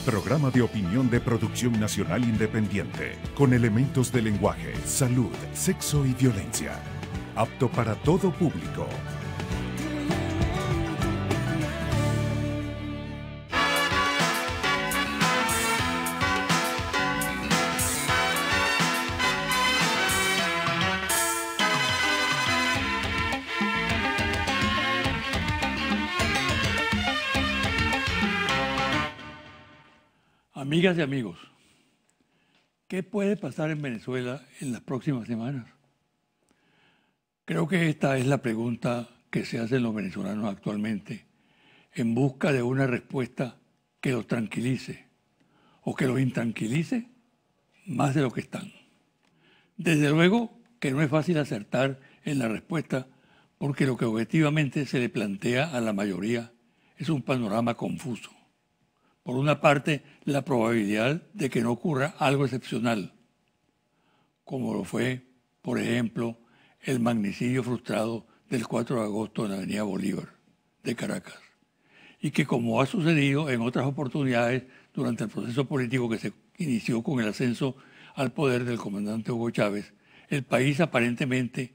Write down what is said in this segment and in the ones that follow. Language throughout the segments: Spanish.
Programa de opinión de producción nacional independiente, con elementos de lenguaje, salud, sexo y violencia. Apto para todo público. Amigas y amigos, ¿qué puede pasar en Venezuela en las próximas semanas? Creo que esta es la pregunta que se hacen los venezolanos actualmente en busca de una respuesta que los tranquilice o que los intranquilice más de lo que están. Desde luego que no es fácil acertar en la respuesta porque lo que objetivamente se le plantea a la mayoría es un panorama confuso. Por una parte, la probabilidad de que no ocurra algo excepcional, como lo fue, por ejemplo, el magnicidio frustrado del 4 de agosto en la Avenida Bolívar de Caracas, y que, como ha sucedido en otras oportunidades durante el proceso político que se inició con el ascenso al poder del comandante Hugo Chávez, el país aparentemente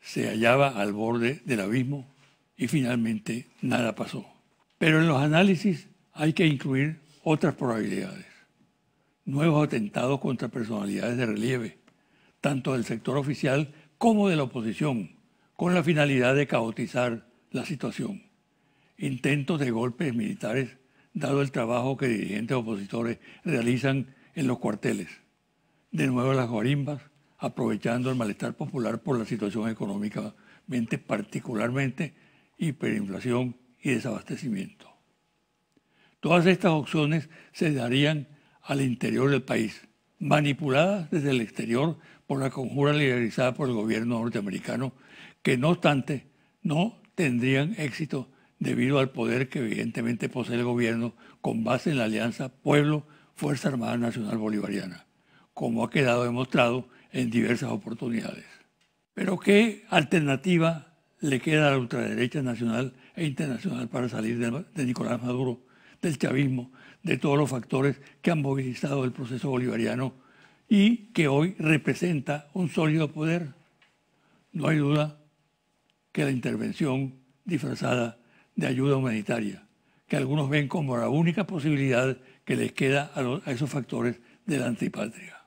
se hallaba al borde del abismo y finalmente nada pasó. Pero en los análisis hay que incluir otras probabilidades. Nuevos atentados contra personalidades de relieve, tanto del sector oficial como de la oposición, con la finalidad de caotizar la situación. Intentos de golpes militares, dado el trabajo que dirigentes opositores realizan en los cuarteles. De nuevo las guarimbas, aprovechando el malestar popular por la situación económicamente, particularmente hiperinflación y desabastecimiento. Todas estas opciones se darían al interior del país, manipuladas desde el exterior por la conjura liderizada por el gobierno norteamericano, que no obstante no tendrían éxito debido al poder que evidentemente posee el gobierno con base en la alianza Pueblo-Fuerza Armada Nacional Bolivariana, como ha quedado demostrado en diversas oportunidades. Pero ¿qué alternativa le queda a la ultraderecha nacional e internacional para salir de Nicolás Maduro, del chavismo, de todos los factores que han movilizado el proceso bolivariano y que hoy representa un sólido poder? No hay duda que la intervención disfrazada de ayuda humanitaria, que algunos ven como la única posibilidad que les queda a esos factores de la antipatria.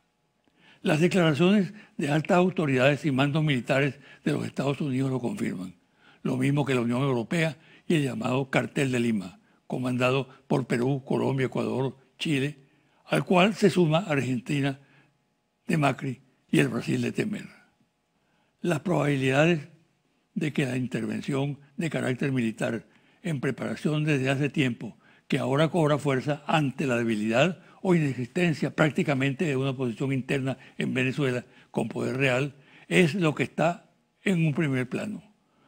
Las declaraciones de altas autoridades y mandos militares de los Estados Unidos lo confirman, lo mismo que la Unión Europea y el llamado Cartel de Lima, comandado por Perú, Colombia, Ecuador, Chile, al cual se suma Argentina de Macri y el Brasil de Temer. Las probabilidades de que la intervención de carácter militar en preparación desde hace tiempo, que ahora cobra fuerza ante la debilidad o inexistencia prácticamente de una oposición interna en Venezuela con poder real, es lo que está en un primer plano,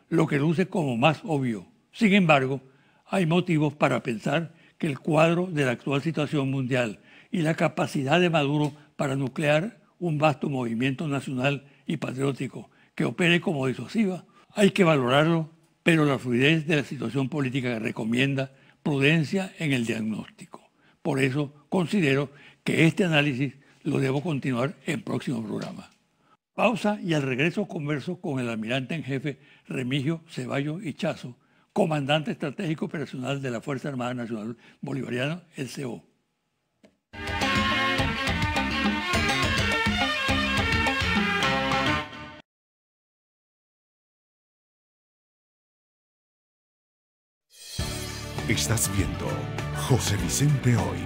lo que luce como más obvio. Sin embargo, hay motivos para pensar que el cuadro de la actual situación mundial y la capacidad de Maduro para nuclear un vasto movimiento nacional y patriótico que opere como disuasiva, hay que valorarlo, pero la fluidez de la situación política recomienda prudencia en el diagnóstico. Por eso considero que este análisis lo debo continuar en próximo programa. Pausa y al regreso converso con el almirante en jefe Remigio Ceballos Ichazo, comandante estratégico operacional de la Fuerza Armada Nacional Bolivariana, el CO. Estás viendo José Vicente Hoy.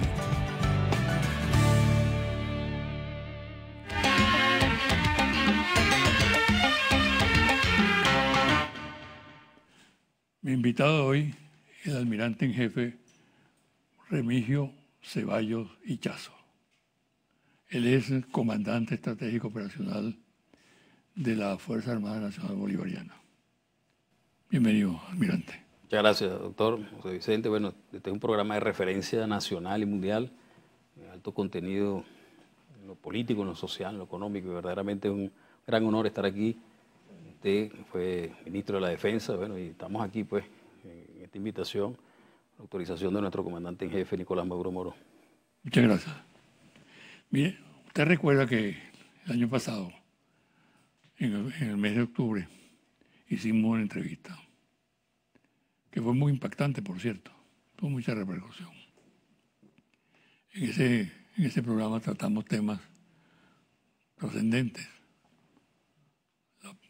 Mi invitado hoy, el almirante en jefe Remigio Ceballos Ichazo. Él es el comandante estratégico operacional de la Fuerza Armada Nacional Bolivariana. Bienvenido, almirante. Muchas gracias, doctor José Vicente. Bueno, este es un programa de referencia nacional y mundial, de alto contenido en lo político, en lo social, en lo económico, y verdaderamente es un gran honor estar aquí. Usted fue ministro de la Defensa, bueno, y estamos aquí pues en esta invitación, la autorización de nuestro comandante en jefe, Nicolás Maduro Moro. Muchas gracias. Mire, usted recuerda que el año pasado, en el mes de octubre, hicimos una entrevista, que fue muy impactante, por cierto, tuvo mucha repercusión. En ese programa tratamos temas trascendentes.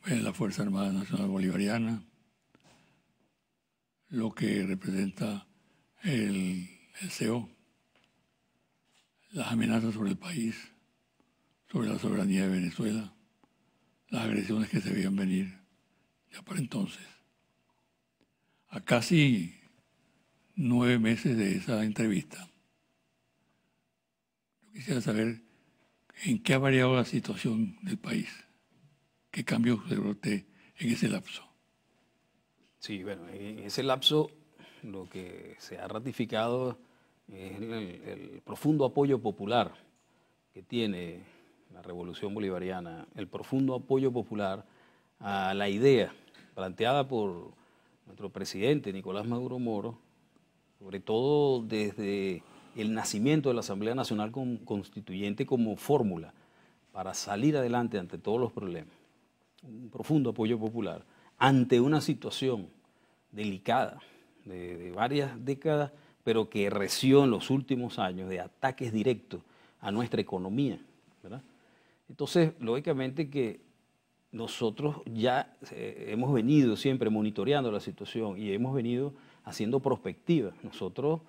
La Fuerza Armada Nacional Bolivariana, lo que representa el CO, las amenazas sobre el país, sobre la soberanía de Venezuela, las agresiones que se veían venir ya para entonces. A casi 9 meses de esa entrevista, yo quisiera saber en qué ha variado la situación del país. ¿Qué cambios observó usted en ese lapso? Sí, bueno, en ese lapso lo que se ha ratificado es el profundo apoyo popular que tiene la Revolución Bolivariana, el profundo apoyo popular a la idea planteada por nuestro presidente Nicolás Maduro Moro, sobre todo desde el nacimiento de la Asamblea Nacional Constituyente como fórmula para salir adelante ante todos los problemas. Un profundo apoyo popular ante una situación delicada de varias décadas, pero que reció en los últimos años de ataques directos a nuestra economía, ¿verdad? Entonces, lógicamente que nosotros ya hemos venido siempre monitoreando la situación y hemos venido haciendo prospectiva. Nosotros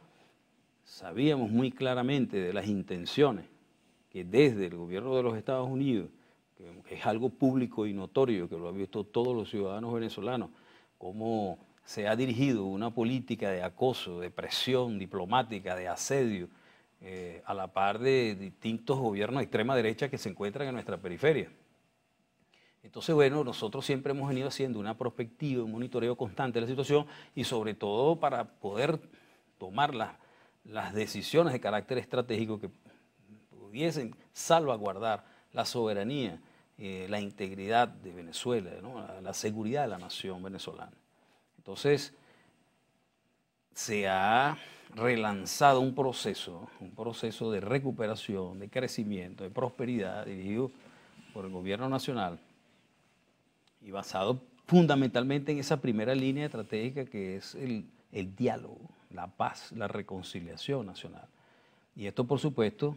sabíamos muy claramente de las intenciones que desde el gobierno de los Estados Unidos, que es algo público y notorio, que lo han visto todos los ciudadanos venezolanos, cómo se ha dirigido una política de acoso, de presión diplomática, de asedio, a la par de distintos gobiernos de extrema derecha que se encuentran en nuestra periferia. Entonces, bueno, nosotros siempre hemos venido haciendo una prospectiva, un monitoreo constante de la situación y sobre todo para poder tomar las decisiones de carácter estratégico que pudiesen salvaguardar la soberanía, la integridad de Venezuela, ¿no? La seguridad de la nación venezolana. Entonces, se ha relanzado un proceso de recuperación, de crecimiento, de prosperidad dirigido por el gobierno nacional y basado fundamentalmente en esa primera línea estratégica que es el diálogo, la paz, la reconciliación nacional. Y esto, por supuesto,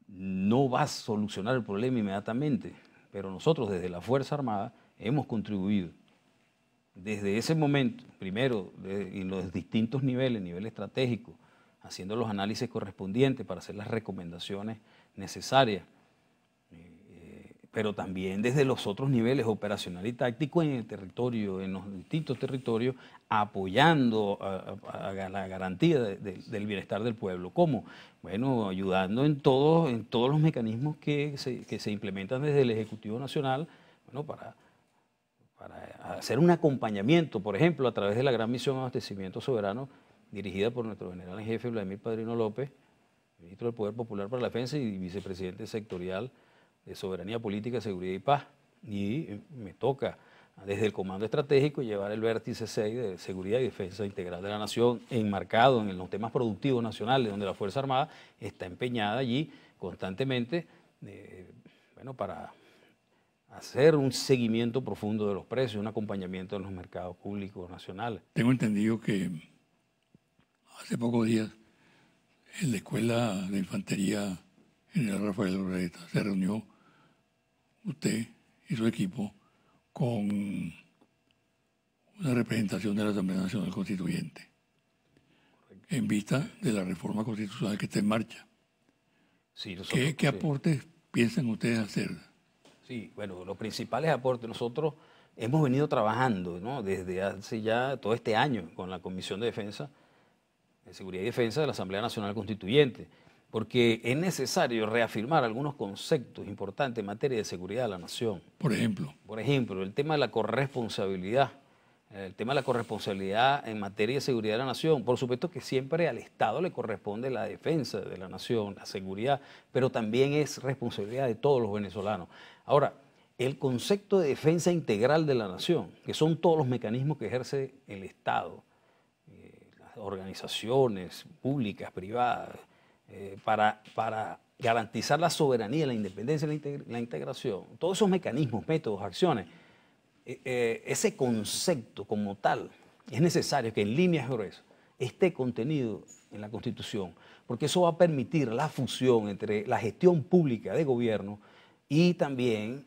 no va a solucionar el problema inmediatamente, pero nosotros desde la Fuerza Armada hemos contribuido desde ese momento, primero en los distintos niveles estratégico, haciendo los análisis correspondientes para hacer las recomendaciones necesarias, pero también desde los otros niveles operacional y táctico en el territorio, en los distintos territorios, apoyando a la garantía del bienestar del pueblo. ¿Cómo? Bueno, ayudando en todos los mecanismos que se implementan desde el Ejecutivo Nacional, bueno, para hacer un acompañamiento, por ejemplo, a través de la gran misión de abastecimiento soberano dirigida por nuestro general en jefe Vladimir Padrino López, ministro del Poder Popular para la Defensa y vicepresidente sectorial de Soberanía Política, Seguridad y Paz. Y me toca desde el Comando Estratégico llevar el vértice 6 de Seguridad y Defensa Integral de la Nación, enmarcado en los temas productivos nacionales, donde la Fuerza Armada está empeñada allí constantemente, bueno, para hacer un seguimiento profundo de los precios, un acompañamiento en los mercados públicos nacionales. Tengo entendido que hace pocos días en la Escuela de Infantería General Rafael Urdaneta se reunió usted y su equipo con una representación de la Asamblea Nacional Constituyente en vista de la reforma constitucional que está en marcha. Sí, ¿Qué aportes piensan ustedes hacer? Sí, bueno, los principales aportes, nosotros hemos venido trabajando, ¿no?, desde hace ya todo este año con la Comisión de Defensa, de Seguridad y Defensa de la Asamblea Nacional Constituyente, porque es necesario reafirmar algunos conceptos importantes en materia de seguridad de la nación. Por ejemplo, el tema de la corresponsabilidad. El tema de la corresponsabilidad en materia de seguridad de la nación. Por supuesto que siempre al Estado le corresponde la defensa de la nación, la seguridad, pero también es responsabilidad de todos los venezolanos. Ahora, el concepto de defensa integral de la nación, que son todos los mecanismos que ejerce el Estado, las organizaciones públicas, privadas, para garantizar la soberanía, la independencia, la integración, todos esos mecanismos, métodos, acciones, ese concepto como tal, es necesario que en líneas gruesas esté contenido en la Constitución, porque eso va a permitir la fusión entre la gestión pública de gobierno y también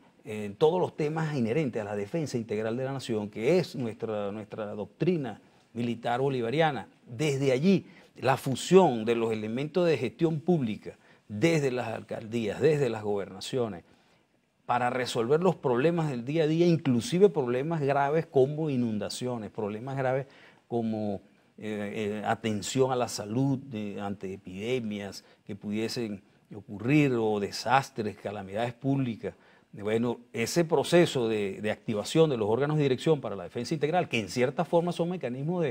todos los temas inherentes a la defensa integral de la nación, que es nuestra doctrina militar bolivariana. Desde allí, la fusión de los elementos de gestión pública, desde las alcaldías, desde las gobernaciones, para resolver los problemas del día a día, inclusive problemas graves como inundaciones, problemas graves como atención a la salud ante epidemias que pudiesen ocurrir o desastres, calamidades públicas. Bueno, ese proceso de activación de los órganos de dirección para la defensa integral, que en cierta forma son mecanismos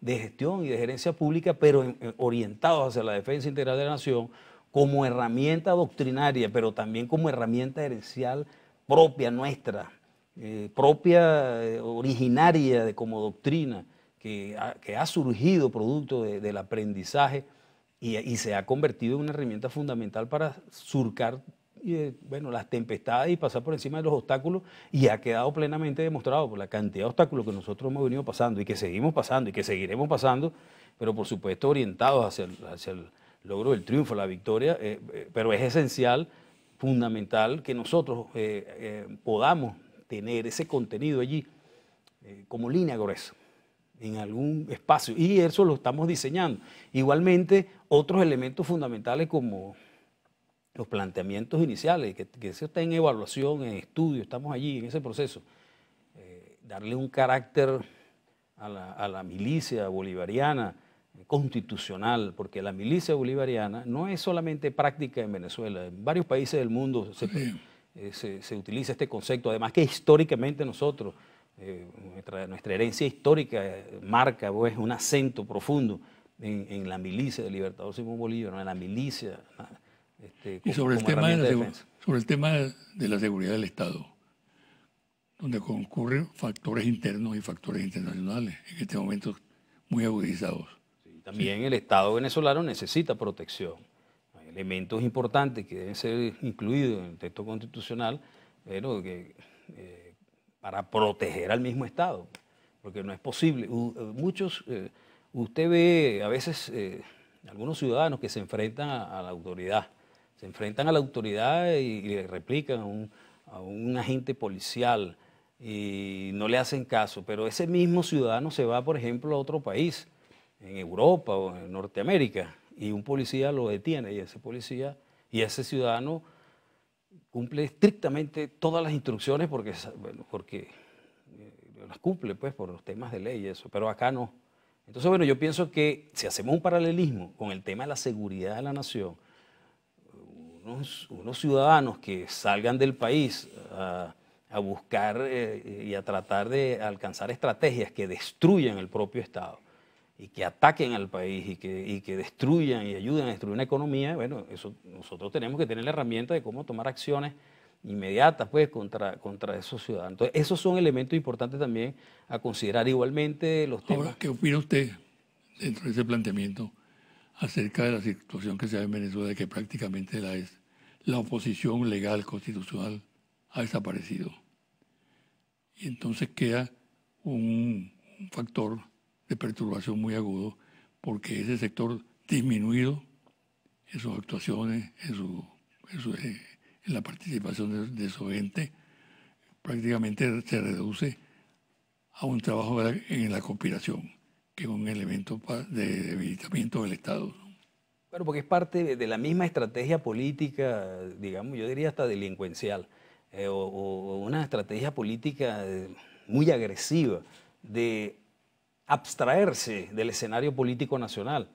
de gestión y de gerencia pública, pero orientados hacia la defensa integral de la nación, como herramienta doctrinaria, pero también como herramienta gerencial propia nuestra, originaria como doctrina, que ha surgido producto del aprendizaje y se ha convertido en una herramienta fundamental para surcar las tempestades y pasar por encima de los obstáculos, y ha quedado plenamente demostrado por la cantidad de obstáculos que nosotros hemos venido pasando y que seguimos pasando y que seguiremos pasando, pero por supuesto orientados hacia el logro del triunfo, la victoria, pero es esencial, fundamental, que nosotros podamos tener ese contenido allí como línea gruesa en algún espacio, y eso lo estamos diseñando. Igualmente, otros elementos fundamentales como los planteamientos iniciales, que eso está en evaluación, en estudio, estamos allí en ese proceso. Darle un carácter a la milicia bolivariana constitucional, porque la milicia bolivariana no es solamente práctica en Venezuela, en varios países del mundo se utiliza este concepto, además que históricamente nosotros, nuestra herencia histórica marca pues, un acento profundo en la milicia del Libertador Simón Bolívar, en la milicia. Y sobre el tema de la seguridad del Estado, donde concurren factores internos y factores internacionales, en este momento muy agudizados. Sí, también el Estado venezolano necesita protección. Hay elementos importantes que deben ser incluidos en el texto constitucional, pero para proteger al mismo Estado, porque no es posible. Usted ve a veces algunos ciudadanos que se enfrentan a la autoridad, y le replican a un agente policial y no le hacen caso, pero ese mismo ciudadano se va, por ejemplo, a otro país, en Europa o en Norteamérica, y un policía lo detiene, y ese ciudadano cumple estrictamente todas las instrucciones porque las cumple pues, por los temas de ley y eso, pero acá no. Entonces, bueno, yo pienso que si hacemos un paralelismo con el tema de la seguridad de la nación, unos ciudadanos que salgan del país a buscar y a tratar de alcanzar estrategias que destruyan el propio Estado y que ataquen al país y que destruyan y ayuden a destruir una economía, bueno, eso nosotros tenemos que tener la herramienta de cómo tomar acciones inmediatas pues, contra esos ciudadanos. Entonces, esos son elementos importantes también a considerar. Igualmente los temas. Ahora, ¿qué opina usted dentro de ese planteamiento acerca de la situación que se da en Venezuela, de que prácticamente la oposición legal, constitucional, ha desaparecido? Y entonces queda un factor de perturbación muy agudo, porque ese sector disminuido en sus actuaciones, en la participación de su gente, prácticamente se reduce a un trabajo en la conspiración, que es un elemento de debilitamiento del Estado. Bueno, porque es parte de la misma estrategia política, digamos, yo diría hasta delincuencial, o una estrategia política muy agresiva de abstraerse del escenario político nacional,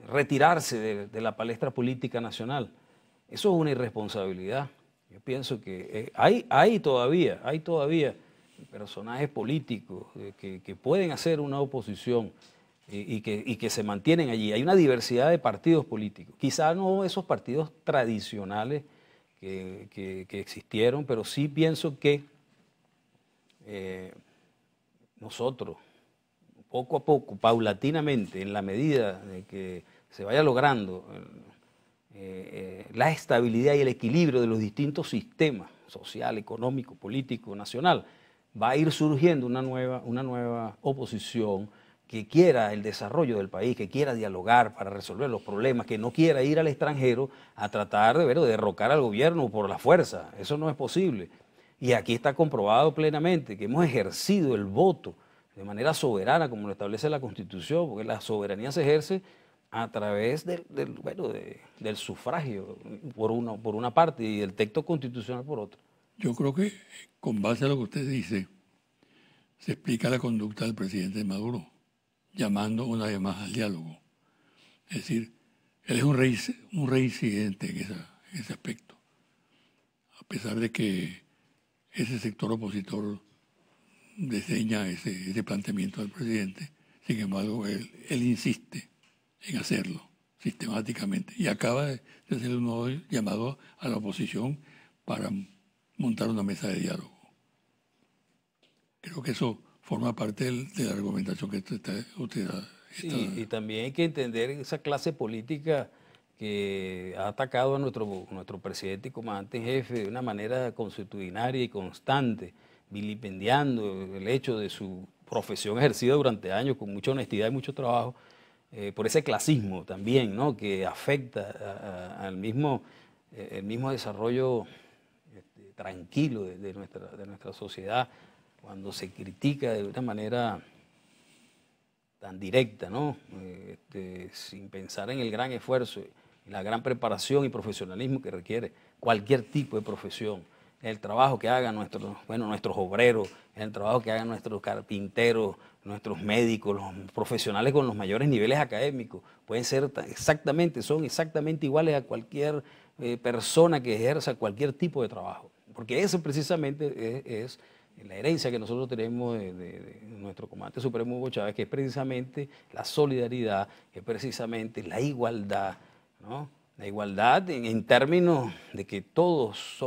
retirarse de la palestra política nacional. Eso es una irresponsabilidad. Yo pienso que hay todavía personajes políticos que pueden hacer una oposición y que se mantienen allí. Hay una diversidad de partidos políticos. Quizá no esos partidos tradicionales que existieron, pero sí pienso que nosotros, poco a poco, paulatinamente, en la medida de que se vaya logrando la estabilidad y el equilibrio de los distintos sistemas social, económico, político, nacional, va a ir surgiendo una nueva oposición que quiera el desarrollo del país, que quiera dialogar para resolver los problemas, que no quiera ir al extranjero a tratar de derrocar al gobierno por la fuerza. Eso no es posible. Y aquí está comprobado plenamente que hemos ejercido el voto de manera soberana, como lo establece la Constitución, porque la soberanía se ejerce a través del sufragio por una parte y del texto constitucional por otra. Yo creo que con base a lo que usted dice, se explica la conducta del presidente Maduro, llamando una vez más al diálogo. Es decir, él es un rey incidente en ese aspecto. A pesar de que ese sector opositor desdeña ese planteamiento del presidente, sin embargo, él insiste en hacerlo sistemáticamente y acaba de hacer un nuevo llamado a la oposición para montar una mesa de diálogo. Creo que eso forma parte de la argumentación que usted ha. Sí, y también hay que entender esa clase política que ha atacado a nuestro presidente y comandante en jefe de una manera consuetudinaria y constante, vilipendiando el hecho de su profesión ejercida durante años con mucha honestidad y mucho trabajo, por ese clasismo también, ¿no?, que afecta al mismo desarrollo tranquilo de nuestra sociedad, cuando se critica de una manera tan directa, ¿no?, sin pensar en el gran esfuerzo, la gran preparación y profesionalismo que requiere cualquier tipo de profesión, el trabajo que hagan nuestros obreros, el trabajo que hagan nuestros carpinteros, nuestros médicos, los profesionales con los mayores niveles académicos, son exactamente iguales a cualquier persona que ejerza cualquier tipo de trabajo, porque eso precisamente es la herencia que nosotros tenemos de nuestro comandante supremo Hugo Chávez, que es precisamente la solidaridad, que es precisamente la igualdad, ¿no? La igualdad en términos de que todos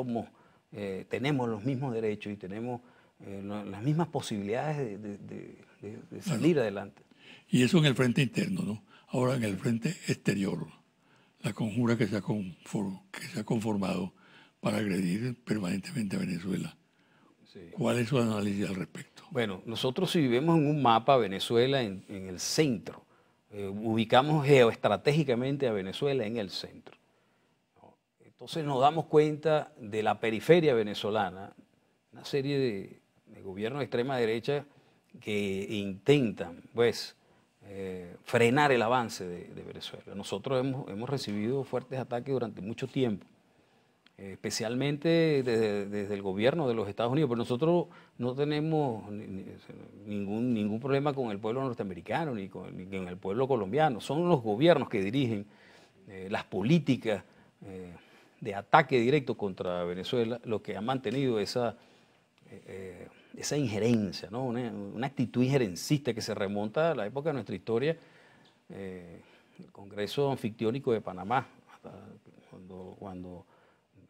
tenemos los mismos derechos y tenemos las mismas posibilidades de salir adelante. Y eso en el frente interno, ¿no? Ahora en el frente exterior, la conjura que se ha conformado para agredir permanentemente a Venezuela. Sí. ¿Cuál es su análisis al respecto? Bueno, nosotros si vivimos en un mapa Venezuela en el centro, ubicamos geoestratégicamente a Venezuela en el centro. Entonces nos damos cuenta de la periferia venezolana, una serie de gobiernos de extrema derecha que intentan, pues, frenar el avance de Venezuela. Nosotros hemos recibido fuertes ataques durante mucho tiempo, especialmente desde el gobierno de los Estados Unidos, pero nosotros no tenemos ningún problema con el pueblo norteamericano ni con el pueblo colombiano. Son los gobiernos que dirigen las políticas de ataque directo contra Venezuela los que han mantenido esa injerencia, ¿no? Una actitud injerencista que se remonta a la época de nuestra historia, el Congreso Anfictiónico de Panamá, hasta cuando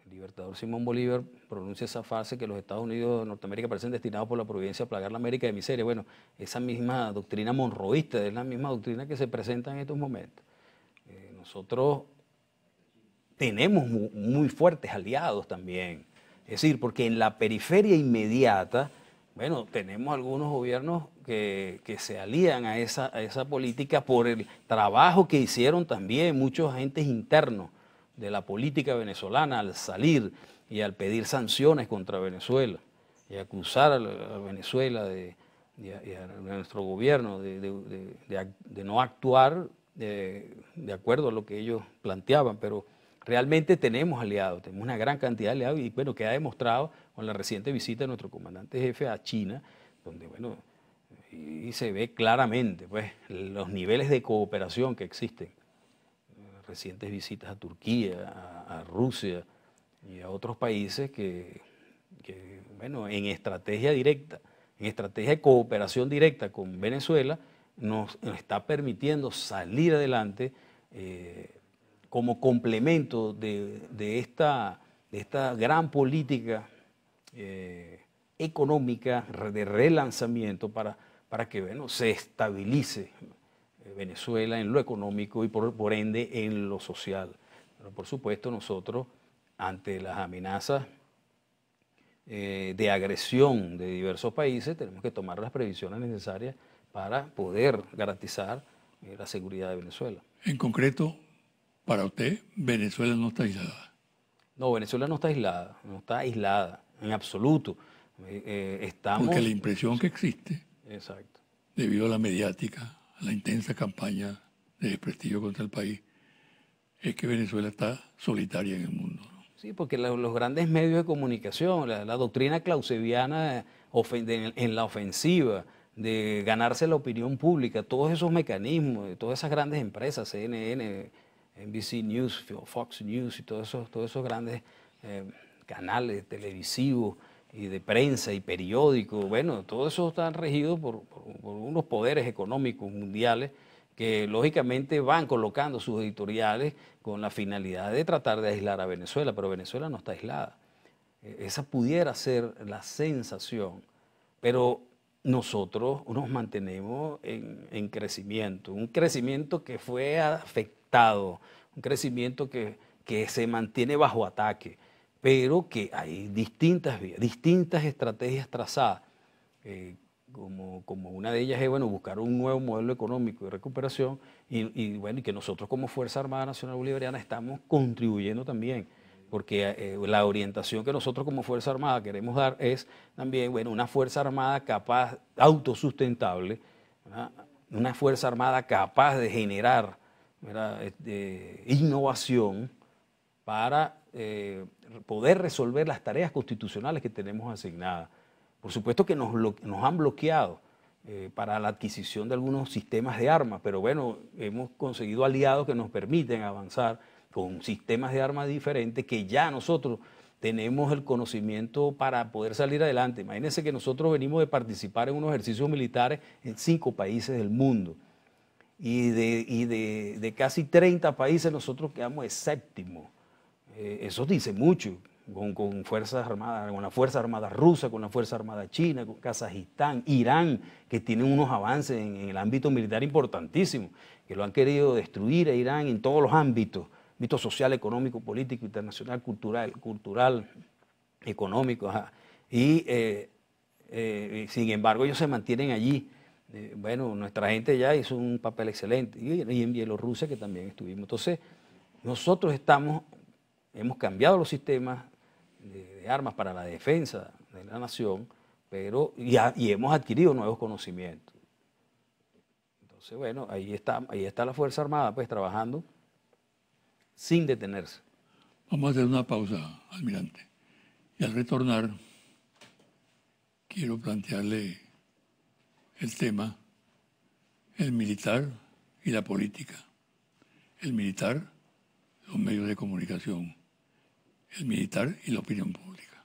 el libertador Simón Bolívar pronuncia esa frase que los Estados Unidos de Norteamérica parecen destinados por la providencia a plagar la América de miseria. Bueno, esa misma doctrina monroísta es la misma doctrina que se presenta en estos momentos. Nosotros tenemos muy fuertes aliados también. Es decir, porque en la periferia inmediata, bueno, tenemos algunos gobiernos que se alían a esa política por el trabajo que hicieron también muchos agentes internos de la política venezolana al salir y al pedir sanciones contra Venezuela y acusar a Venezuela y a nuestro gobierno de no actuar de acuerdo a lo que ellos planteaban, pero realmente tenemos aliados, tenemos una gran cantidad de aliados y bueno, queda demostrado con la reciente visita de nuestro comandante jefe a China, donde bueno, y se ve claramente pues los niveles de cooperación que existen. Recientes visitas a Turquía, a Rusia y a otros países que bueno, en estrategia directa, en estrategia de cooperación directa con Venezuela, nos está permitiendo salir adelante como complemento de esta gran política económica de relanzamiento para que bueno, se estabilice Venezuela en lo económico y por ende en lo social. Pero por supuesto nosotros, ante las amenazas de agresión de diversos países, tenemos que tomar las previsiones necesarias para poder garantizar la seguridad de Venezuela. En concreto, para usted, Venezuela no está aislada. No, Venezuela no está aislada en absoluto. Estamos... Porque la impresión que existe, Exacto. debido a la mediática, a la intensa campaña de desprestigio contra el país, es que Venezuela está solitaria en el mundo, ¿no? Sí, porque los grandes medios de comunicación, la doctrina clausewviana en la ofensiva, de ganarse la opinión pública, todos esos mecanismos, todas esas grandes empresas, CNN, NBC News, Fox News y todos esos grandes canales televisivos y de prensa y periódicos, bueno, todo eso está regido por unos poderes económicos mundiales que lógicamente van colocando sus editoriales con la finalidad de tratar de aislar a Venezuela, pero Venezuela no está aislada. Esa pudiera ser la sensación, pero nosotros nos mantenemos en crecimiento, un crecimiento que fue afectado, un crecimiento que se mantiene bajo ataque, pero que hay distintas vías, distintas estrategias trazadas, como una de ellas es, bueno, buscar un nuevo modelo económico de recuperación y que nosotros como Fuerza Armada Nacional Bolivariana estamos contribuyendo también, porque la orientación que nosotros como Fuerza Armada queremos dar es también, bueno, una Fuerza Armada capaz, autosustentable, ¿verdad? Una Fuerza Armada capaz de generar, ¿verdad?, innovación para poder resolver las tareas constitucionales que tenemos asignadas. Por supuesto que nos han bloqueado para la adquisición de algunos sistemas de armas, pero bueno, hemos conseguido aliados que nos permiten avanzar con sistemas de armas diferentes que ya nosotros tenemos el conocimiento para poder salir adelante. Imagínense que nosotros venimos de participar en unos ejercicios militares en 5 países del mundo y de casi 30 países nosotros quedamos de 7º. Eso dice mucho. Con Fuerzas Armadas, con la Fuerza Armada rusa, con la Fuerza Armada china, con Kazajistán, Irán, que tienen unos avances en el ámbito militar importantísimos, que lo han querido destruir a Irán en todos los ámbitos social, económico, político, internacional, cultural, económico. Ajá. Y sin embargo ellos se mantienen allí. Bueno, nuestra gente ya hizo un papel excelente. Y en Bielorrusia que también estuvimos. Entonces, nosotros hemos cambiado los sistemas de armas para la defensa de la nación, pero y hemos adquirido nuevos conocimientos. Entonces, bueno, ahí está la Fuerza Armada, pues, trabajando sin detenerse. Vamos a hacer una pausa, almirante. Y al retornar, quiero plantearle el tema, el militar y la política. El militar, los medios de comunicación. El militar y la opinión pública.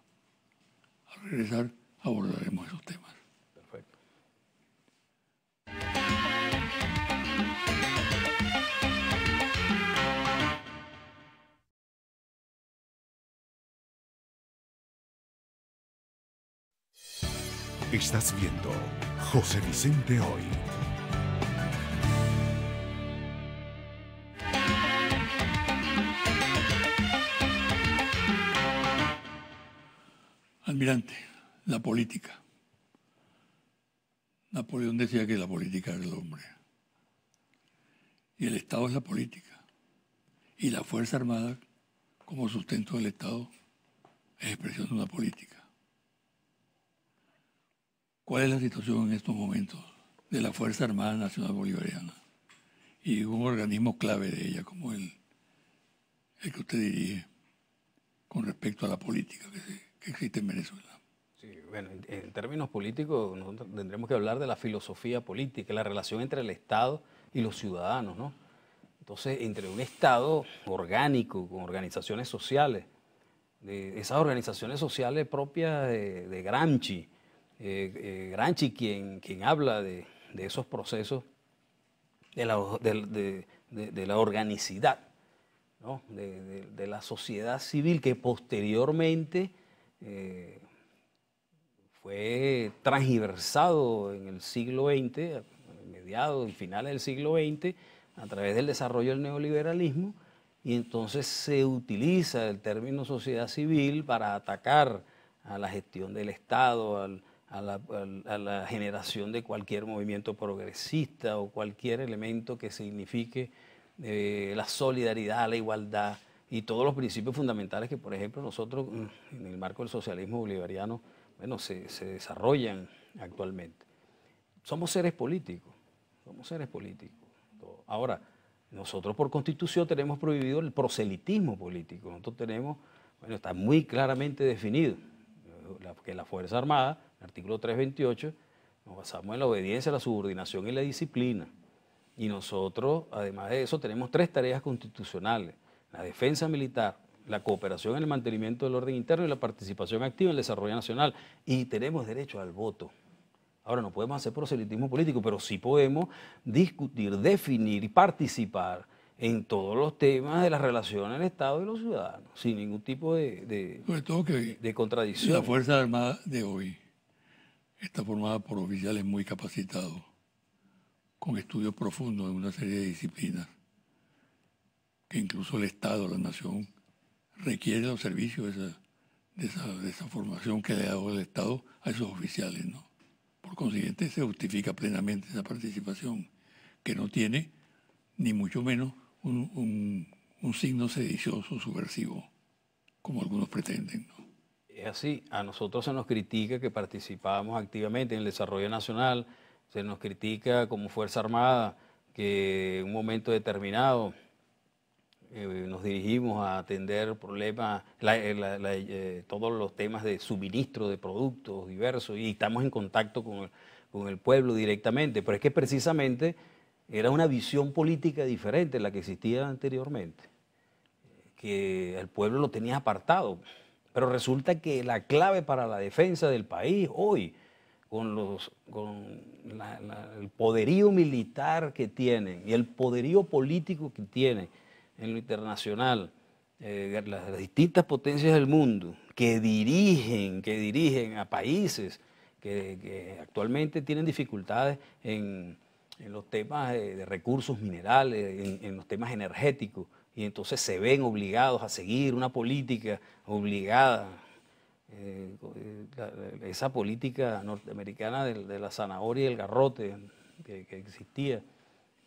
Al regresar abordaremos esos temas. Perfecto. Estás viendo José Vicente Hoy. Almirante, la política. Napoleón decía que la política era el hombre. Y el Estado es la política. Y la Fuerza Armada, como sustento del Estado, es expresión de una política. ¿Cuál es la situación en estos momentos de la Fuerza Armada Nacional Bolivariana? Y un organismo clave de ella, como el que usted dirige, con respecto a la política que existe en Venezuela. Sí, bueno, en términos políticos nosotros tendremos que hablar de la filosofía política, la relación entre el Estado y los ciudadanos, ¿no? Entonces, entre un Estado orgánico, con organizaciones sociales, de esas organizaciones sociales propias de Gramsci, Gramsci quien habla de esos procesos de la organicidad, ¿no? de la sociedad civil que posteriormente fue transversado en el siglo XX, a mediados y finales del siglo XX, a través del desarrollo del neoliberalismo, y entonces se utiliza el término sociedad civil para atacar a la gestión del Estado, a la generación de cualquier movimiento progresista o cualquier elemento que signifique la solidaridad, la igualdad y todos los principios fundamentales que, por ejemplo, nosotros en el marco del socialismo bolivariano, bueno, se desarrollan actualmente. Somos seres políticos, somos seres políticos. Ahora, nosotros por Constitución tenemos prohibido el proselitismo político. Nosotros tenemos, bueno, está muy claramente definido que la Fuerza Armada, el artículo 328, nos basamos en la obediencia, la subordinación y la disciplina. Y nosotros, además de eso, tenemos 3 tareas constitucionales: la defensa militar, la cooperación en el mantenimiento del orden interno y la participación activa en el desarrollo nacional. Y tenemos derecho al voto. Ahora, no podemos hacer proselitismo político, pero sí podemos discutir, definir y participar en todos los temas de las relaciones del Estado y los ciudadanos, sin ningún tipo Sobre todo que de contradicción. la Fuerza Armada de hoy está formada por oficiales muy capacitados, con estudios profundos en una serie de disciplinas, que incluso el Estado, la nación, requiere los servicios de esa formación que le ha dado el Estado a esos oficiales, ¿no? Por consiguiente, se justifica plenamente esa participación, que no tiene ni mucho menos un signo sedicioso, subversivo, como algunos pretenden, ¿no? Es así, a nosotros se nos critica que participamos activamente en el desarrollo nacional, se nos critica como Fuerza Armada que en un momento determinado nos dirigimos a atender problemas, todos los temas de suministro de productos diversos y estamos en contacto con el pueblo directamente, pero es que precisamente era una visión política diferente la que existía anteriormente, que el pueblo lo tenía apartado, pero resulta que la clave para la defensa del país hoy, con el poderío militar que tienen y el poderío político que tienen en lo internacional, las distintas potencias del mundo que dirigen a países que actualmente tienen dificultades en los temas de recursos minerales, en los temas energéticos, y entonces se ven obligados a seguir una política obligada, esa política norteamericana de la zanahoria y el garrote que existía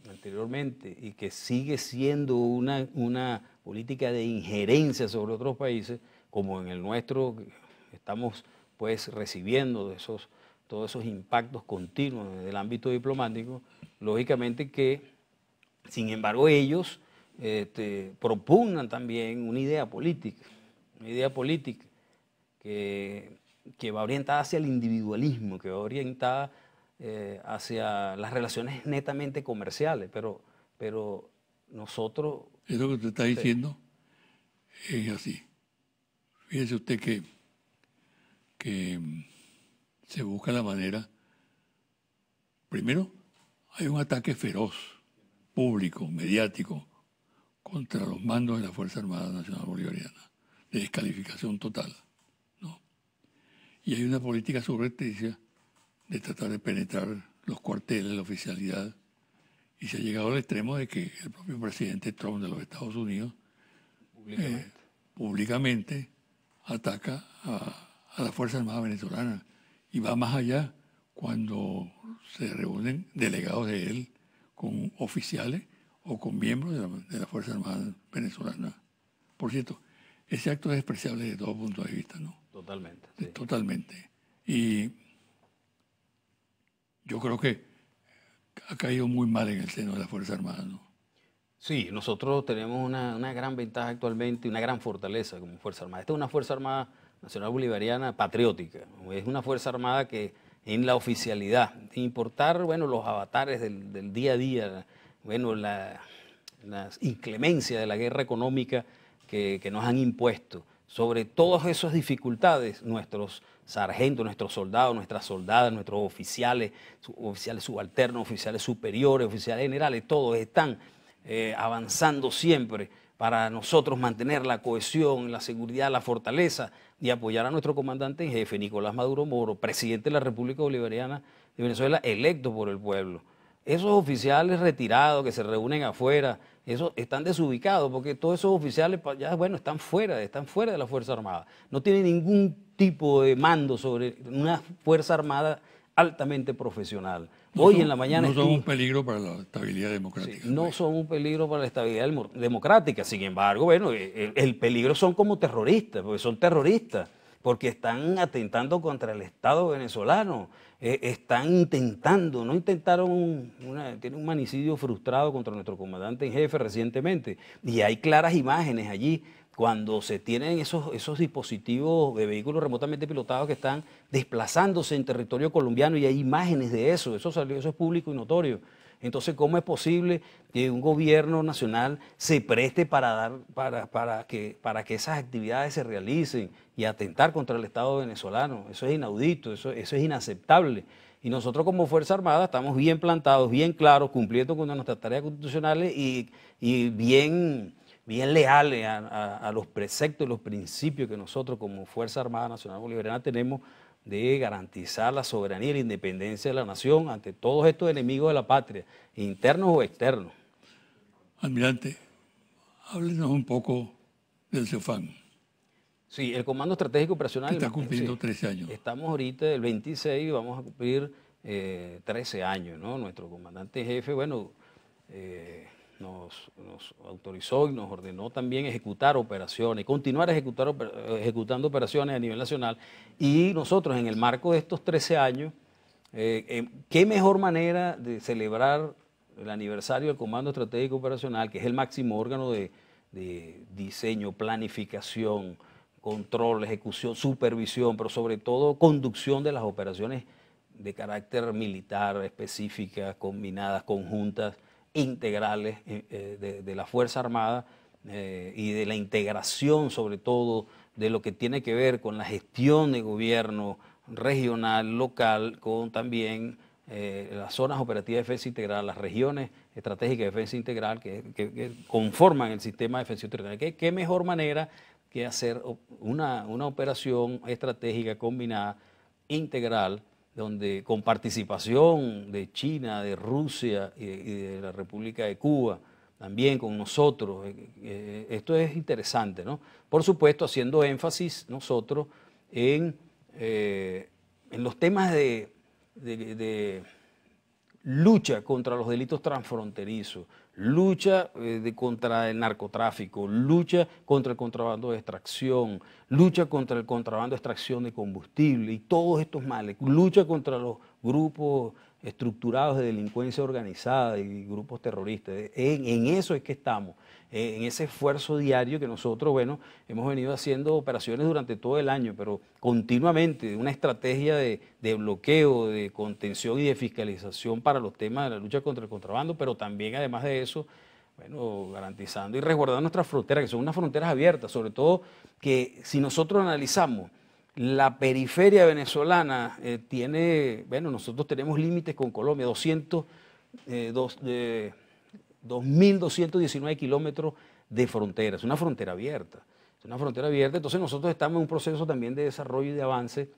anteriormente y que sigue siendo una política de injerencia sobre otros países, como en el nuestro estamos pues recibiendo todos esos impactos continuos del ámbito diplomático. Lógicamente que, sin embargo, ellos propugnan también una idea política que va orientada hacia el individualismo, que va orientada hacia las relaciones netamente comerciales, pero nosotros... Eso que usted está diciendo es así. Fíjese usted que se busca la manera. Primero, hay un ataque feroz, público, mediático, contra los mandos de la Fuerza Armada Nacional Bolivariana, de descalificación total, ¿no? Y hay una política subrepticia de tratar de penetrar los cuarteles, la oficialidad, y se ha llegado al extremo de que el propio presidente Trump de los Estados Unidos públicamente ataca a la Fuerza Armada venezolana y va más allá cuando se reúnen delegados de él con oficiales o con miembros de la Fuerza Armada venezolana. Por cierto, ese acto es despreciable desde todo punto de vista, ¿no? Totalmente. Sí. Totalmente. Y yo creo que ha caído muy mal en el seno de la Fuerza Armada, ¿no? Sí, nosotros tenemos una gran ventaja actualmente, una gran fortaleza como Fuerza Armada. Esta es una Fuerza Armada Nacional Bolivariana patriótica. Es una Fuerza Armada que en la oficialidad, sin importar, bueno, los avatares del día a día, bueno, las inclemencias de la guerra económica que nos han impuesto, sobre todas esas dificultades, nuestros sargentos, nuestros soldados, nuestras soldadas, nuestros oficiales subalternos, oficiales superiores, oficiales generales, todos están avanzando siempre para nosotros mantener la cohesión, la seguridad, la fortaleza y apoyar a nuestro comandante en jefe, Nicolás Maduro Moro, presidente de la República Bolivariana de Venezuela, electo por el pueblo. esos oficiales retirados que se reúnen afuera, esos están desubicados porque todos esos oficiales ya, bueno, están fuera de la Fuerza Armada. No tienen ningún tipo de mando sobre una Fuerza Armada altamente profesional. Hoy en la mañana no son un peligro para la estabilidad democrática. Sí, no son un peligro para la estabilidad democrática. Sin embargo, bueno, el peligro son como terroristas, porque son terroristas, porque están atentando contra el Estado venezolano. Están intentando, no intentaron, tiene un manicidio frustrado contra nuestro comandante en jefe recientemente. Y hay claras imágenes allí cuando se tienen esos dispositivos de vehículos remotamente pilotados que están desplazándose en territorio colombiano y hay imágenes de eso, eso es público y notorio. Entonces, ¿cómo es posible que un gobierno nacional se preste para que esas actividades se realicen y atentar contra el Estado venezolano? Eso es inaudito, eso es inaceptable. Y nosotros como Fuerza Armada estamos bien plantados, bien claros, cumpliendo con nuestras tareas constitucionales y bien leales a los preceptos y los principios que nosotros como Fuerza Armada Nacional Bolivariana tenemos de garantizar la soberanía y la independencia de la nación ante todos estos enemigos de la patria, internos o externos. Almirante, háblenos un poco del CEFAN. Sí, el Comando Estratégico Operacional... Que está cumpliendo 13 años. Estamos ahorita el 26 y vamos a cumplir 13 años, ¿no? Nuestro comandante jefe, bueno... Nos autorizó y nos ordenó también ejecutar operaciones, continuar ejecutando operaciones a nivel nacional. Y nosotros, en el marco de estos 13 años, ¿qué mejor manera de celebrar el aniversario del Comando Estratégico Operacional, que es el máximo órgano de diseño, planificación, control, ejecución, supervisión, pero sobre todo conducción de las operaciones de carácter militar, específicas, combinadas, conjuntas, integrales de la Fuerza Armada y de la integración sobre todo de lo que tiene que ver con la gestión de gobierno regional, local, con también las zonas operativas de defensa integral, las regiones estratégicas de defensa integral que conforman el sistema de defensa territorial. ¿Qué mejor manera que hacer una operación estratégica combinada, integral, donde con participación de China, de Rusia y de la República de Cuba, también con nosotros, esto es interesante, ¿no? Por supuesto, haciendo énfasis nosotros en los temas de lucha contra los delitos transfronterizos, lucha contra el narcotráfico, lucha contra el contrabando de extracción, lucha contra el contrabando de extracción de combustible y todos estos males, lucha contra los grupos estructurados de delincuencia organizada y grupos terroristas. En eso es que estamos, en ese esfuerzo diario que nosotros, bueno, hemos venido haciendo operaciones durante todo el año, pero continuamente, una estrategia de bloqueo, de contención y de fiscalización para los temas de la lucha contra el contrabando, pero también, además de eso, bueno, garantizando y resguardando nuestras fronteras, que son unas fronteras abiertas, sobre todo que si nosotros analizamos la periferia venezolana tiene, bueno, nosotros tenemos límites con Colombia, 2.219 kilómetros de frontera, es una frontera abierta. Es una frontera abierta, entonces nosotros estamos en un proceso también de desarrollo y de avance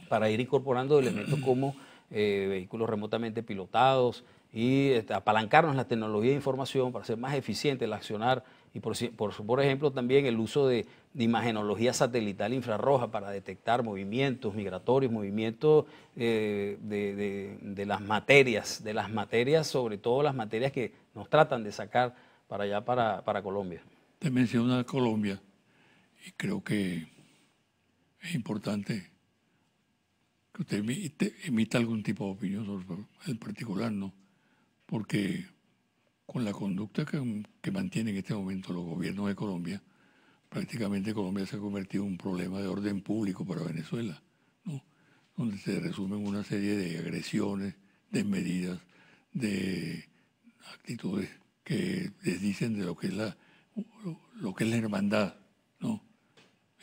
para ir incorporando elementos como vehículos remotamente pilotados y apalancarnos la tecnología de información para ser más eficiente el accionar y por ejemplo también el uso de imagenología satelital infrarroja para detectar movimientos migratorios, movimientos de las materias, sobre todo las materias que nos tratan de sacar para allá, para Colombia. Te menciona Colombia y creo que es importante que usted emita algún tipo de opinión sobre el particular, ¿no? Porque con la conducta que mantiene en este momento los gobiernos de Colombia, prácticamente Colombia se ha convertido en un problema de orden público para Venezuela, ¿no? Donde se resumen una serie de agresiones, desmedidas, de actitudes que desdicen de lo que es la hermandad, ¿no?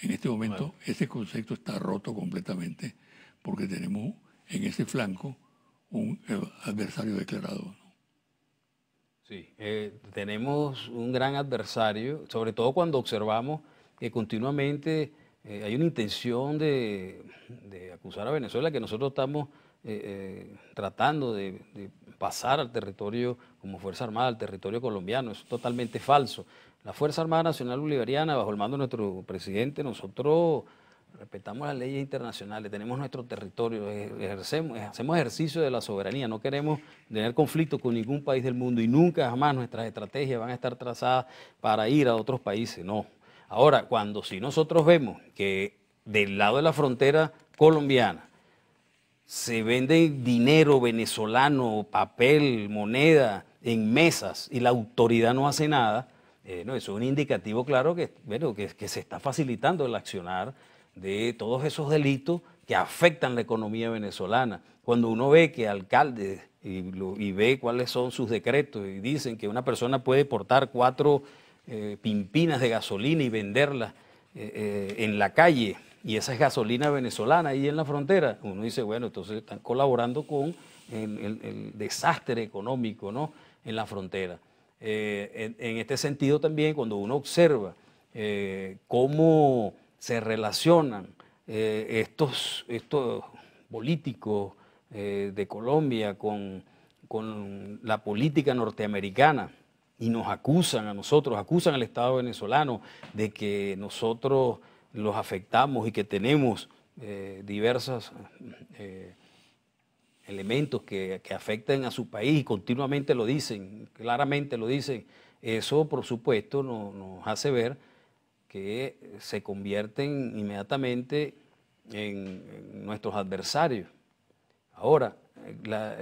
En este momento ese concepto está roto completamente porque tenemos en ese flanco un adversario declarado, ¿no? Sí, tenemos un gran adversario, sobre todo cuando observamos que continuamente hay una intención de acusar a Venezuela, que nosotros estamos tratando de traspasar al territorio, como Fuerza Armada, al territorio colombiano. Eso es totalmente falso. La Fuerza Armada Nacional Bolivariana, bajo el mando de nuestro presidente, nosotros respetamos las leyes internacionales, tenemos nuestro territorio, hacemos ejercicio de la soberanía, no queremos tener conflicto con ningún país del mundo y nunca jamás nuestras estrategias van a estar trazadas para ir a otros países, no. Ahora, cuando si nosotros vemos que del lado de la frontera colombiana se vende dinero venezolano, papel, moneda en mesas y la autoridad no hace nada, no, eso es un indicativo claro que, bueno, que se está facilitando el accionar de todos esos delitos que afectan la economía venezolana. Cuando uno ve que alcaldes y ve cuáles son sus decretos y dicen que una persona puede portar 4 pimpinas de gasolina y venderlas en la calle, y esa es gasolina venezolana ahí en la frontera, uno dice, bueno, entonces están colaborando con el desastre económico, ¿no?, en la frontera. En este sentido también, cuando uno observa cómo se relacionan estos políticos de Colombia con la política norteamericana y nos acusan a nosotros, acusan al Estado venezolano de que nosotros los afectamos y que tenemos diversos elementos que afectan a su país, continuamente lo dicen, claramente lo dicen. Eso, por supuesto, nos hace ver que se convierten inmediatamente en nuestros adversarios. Ahora,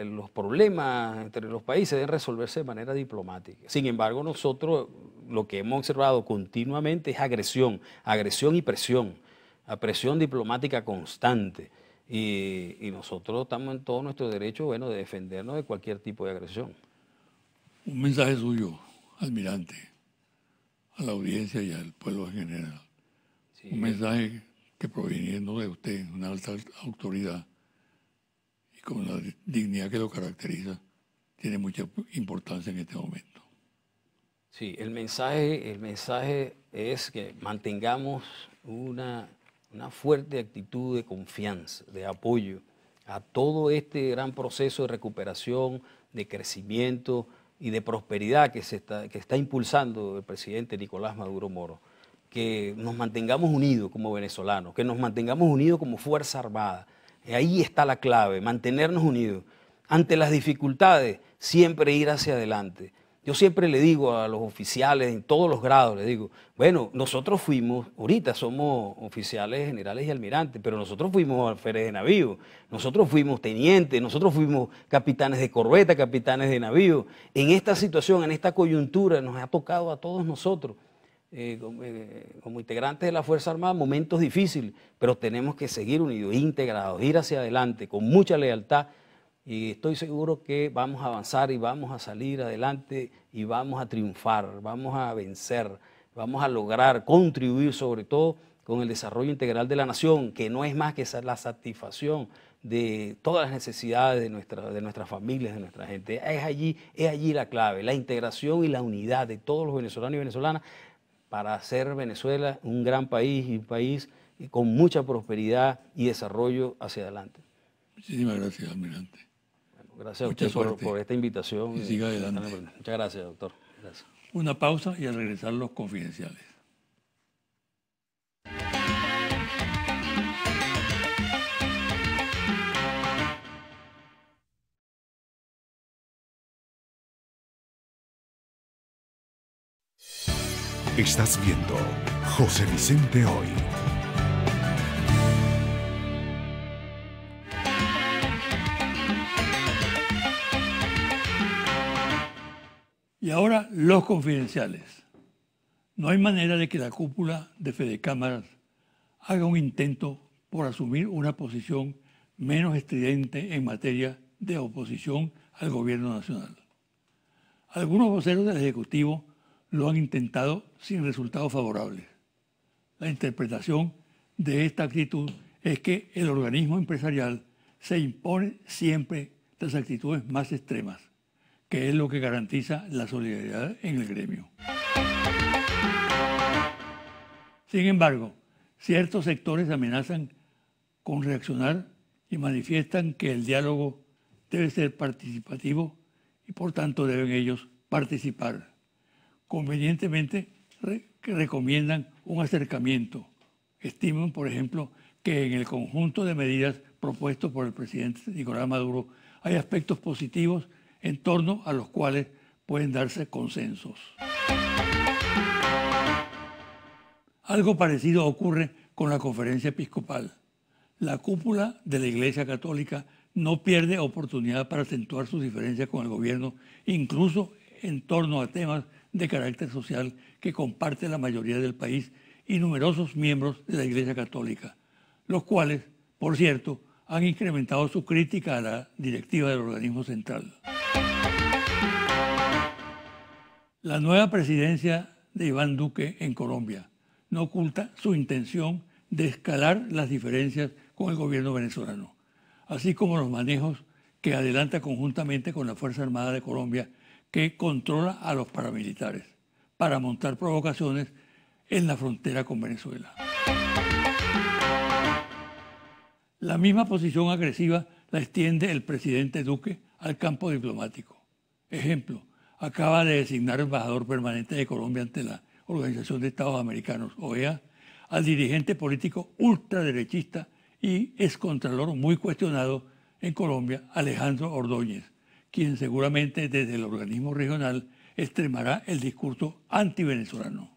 los problemas entre los países deben resolverse de manera diplomática. Sin embargo, nosotros lo que hemos observado continuamente es agresión y presión, a presión diplomática constante. Y nosotros estamos en todo nuestro derecho, bueno, de defendernos de cualquier tipo de agresión. Un mensaje suyo, almirante, a la audiencia y al pueblo en general. Sí. Un mensaje que, proveniendo de usted, una alta autoridad y con la dignidad que lo caracteriza, tiene mucha importancia en este momento. Sí, el mensaje es que mantengamos una fuerte actitud de confianza, de apoyo a todo este gran proceso de recuperación, de crecimiento y de prosperidad que está impulsando el presidente Nicolás Maduro Moro. Que nos mantengamos unidos como venezolanos, que nos mantengamos unidos como Fuerza Armada. Ahí está la clave, mantenernos unidos. Ante las dificultades, siempre ir hacia adelante. Yo siempre le digo a los oficiales en todos los grados, les digo, bueno, nosotros fuimos, ahorita somos oficiales generales y almirantes, pero nosotros fuimos alférez de navío, nosotros fuimos tenientes, nosotros fuimos capitanes de corbeta, capitanes de navío. En esta situación, en esta coyuntura, nos ha tocado a todos nosotros, como integrantes de la Fuerza Armada, momentos difíciles, pero tenemos que seguir unidos, integrados, ir hacia adelante con mucha lealtad. Y estoy seguro que vamos a avanzar y vamos a salir adelante y vamos a triunfar, vamos a vencer, vamos a lograr contribuir sobre todo con el desarrollo integral de la nación, que no es más que la satisfacción de todas las necesidades de nuestras familias, de nuestra gente. Es allí la clave, la integración y la unidad de todos los venezolanos y venezolanas para hacer Venezuela un gran país y un país con mucha prosperidad y desarrollo hacia adelante. Muchísimas gracias, almirante. Gracias a usted por esta invitación. Y siga adelante. Muchas gracias, doctor. Gracias. Una pausa y al regresar los confidenciales. Estás viendo José Vicente Hoy. Y ahora los confidenciales. No hay manera de que la cúpula de Fedecámaras haga un intento por asumir una posición menos estridente en materia de oposición al gobierno nacional. Algunos voceros del Ejecutivo lo han intentado sin resultados favorables. La interpretación de esta actitud es que el organismo empresarial se impone siempre las actitudes más extremas, que es lo que garantiza la solidaridad en el gremio. Sin embargo, ciertos sectores amenazan con reaccionar y manifiestan que el diálogo debe ser participativo y por tanto deben ellos participar. Convenientemente recomiendan un acercamiento. Estiman, por ejemplo, que en el conjunto de medidas propuestos por el presidente Nicolás Maduro hay aspectos positivos en torno a los cuales pueden darse consensos. Algo parecido ocurre con la conferencia episcopal. La cúpula de la Iglesia Católica no pierde oportunidad para acentuar sus diferencias con el gobierno, incluso en torno a temas de carácter social que comparte la mayoría del país y numerosos miembros de la Iglesia Católica, los cuales, por cierto, han incrementado su crítica a la directiva del organismo central. La nueva presidencia de Iván Duque en Colombia no oculta su intención de escalar las diferencias con el gobierno venezolano, así como los manejos que adelanta conjuntamente con la Fuerza Armada de Colombia, que controla a los paramilitares, para montar provocaciones en la frontera con Venezuela. La misma posición agresiva la extiende el presidente Duque al campo diplomático. Ejemplo, acaba de designar embajador permanente de Colombia ante la Organización de Estados Americanos, OEA, al dirigente político ultraderechista y excontralor muy cuestionado en Colombia, Alejandro Ordóñez, quien seguramente desde el organismo regional extremará el discurso antivenezolano.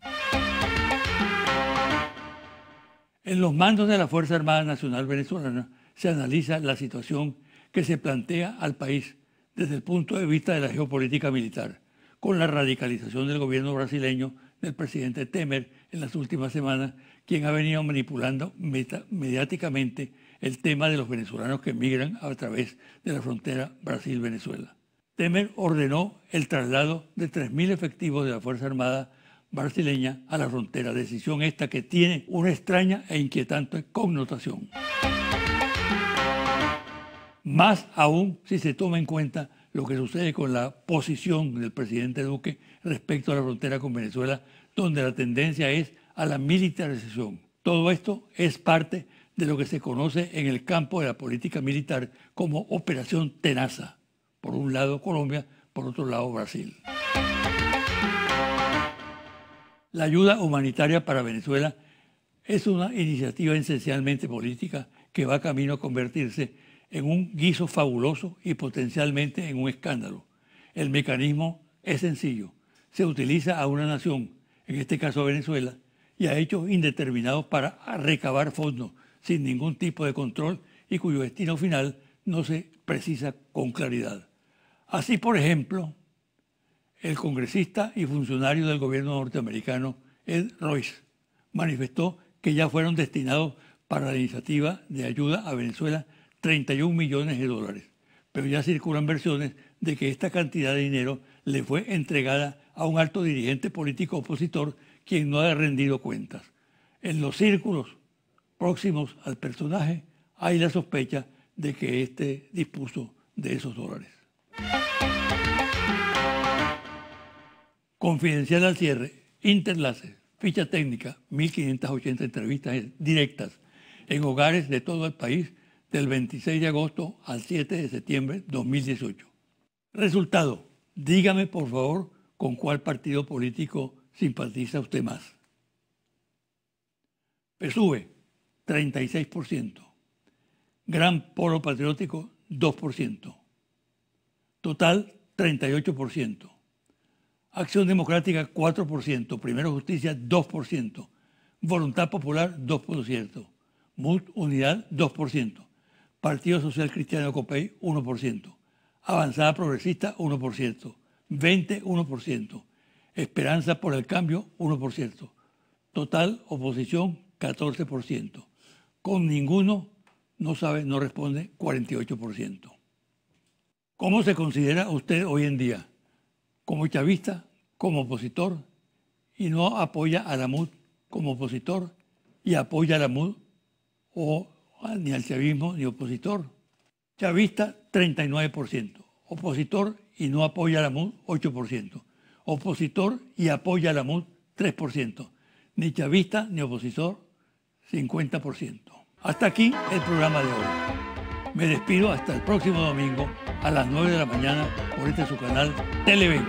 En los mandos de la Fuerza Armada Nacional Venezolana se analiza la situación que se plantea al país desde el punto de vista de la geopolítica militar, con la radicalización del gobierno brasileño del presidente Temer en las últimas semanas, quien ha venido manipulando mediáticamente el tema de los venezolanos que migran a través de la frontera Brasil-Venezuela. Temer ordenó el traslado de 3.000 efectivos de la Fuerza Armada brasileña a la frontera, decisión esta que tiene una extraña e inquietante connotación. Más aún si se toma en cuenta lo que sucede con la posición del presidente Duque respecto a la frontera con Venezuela, donde la tendencia es a la militarización. Todo esto es parte de lo que se conoce en el campo de la política militar como Operación Tenaza. Por un lado Colombia, por otro lado Brasil. La ayuda humanitaria para Venezuela es una iniciativa esencialmente política que va camino a convertirse en un guiso fabuloso y potencialmente en un escándalo. El mecanismo es sencillo. Se utiliza a una nación, en este caso Venezuela, y a hechos indeterminados para recabar fondos sin ningún tipo de control y cuyo destino final no se precisa con claridad. Así, por ejemplo, el congresista y funcionario del gobierno norteamericano Ed Royce manifestó que ya fueron destinados para la iniciativa de ayuda a Venezuela 31 millones de dólares, pero ya circulan versiones de que esta cantidad de dinero le fue entregada a un alto dirigente político opositor quien no ha rendido cuentas. En los círculos próximos al personaje hay la sospecha de que éste dispuso de esos dólares. Confidencial al cierre, Interlaces, ficha técnica, 1.580 entrevistas directas en hogares de todo el país del 26 de agosto al 7 de septiembre de 2018. Resultado, dígame por favor con cuál partido político simpatiza usted más. PSUV, 36%. Gran Polo Patriótico, 2%. Total, 38%. Acción Democrática, 4%. Primero Justicia, 2%. Voluntad Popular, 2%. MUD Unidad, 2%. Partido Social Cristiano Copey, 1%. Avanzada Progresista, 1%. 20, 1%. Esperanza por el Cambio, 1%. Total Oposición, 14%. Con ninguno, no responde, 48%. ¿Cómo se considera usted hoy en día? ¿Como chavista, como opositor, y no apoya a la MUD como opositor y apoya a la MUD o ni al chavismo ni opositor? Chavista, 39%. Opositor y no apoya a la MUD, 8%. Opositor y apoya a la MUD, 3%. Ni chavista ni opositor, 50%. Hasta aquí el programa de hoy. Me despido hasta el próximo domingo a las 9 de la mañana por este su canal Televen.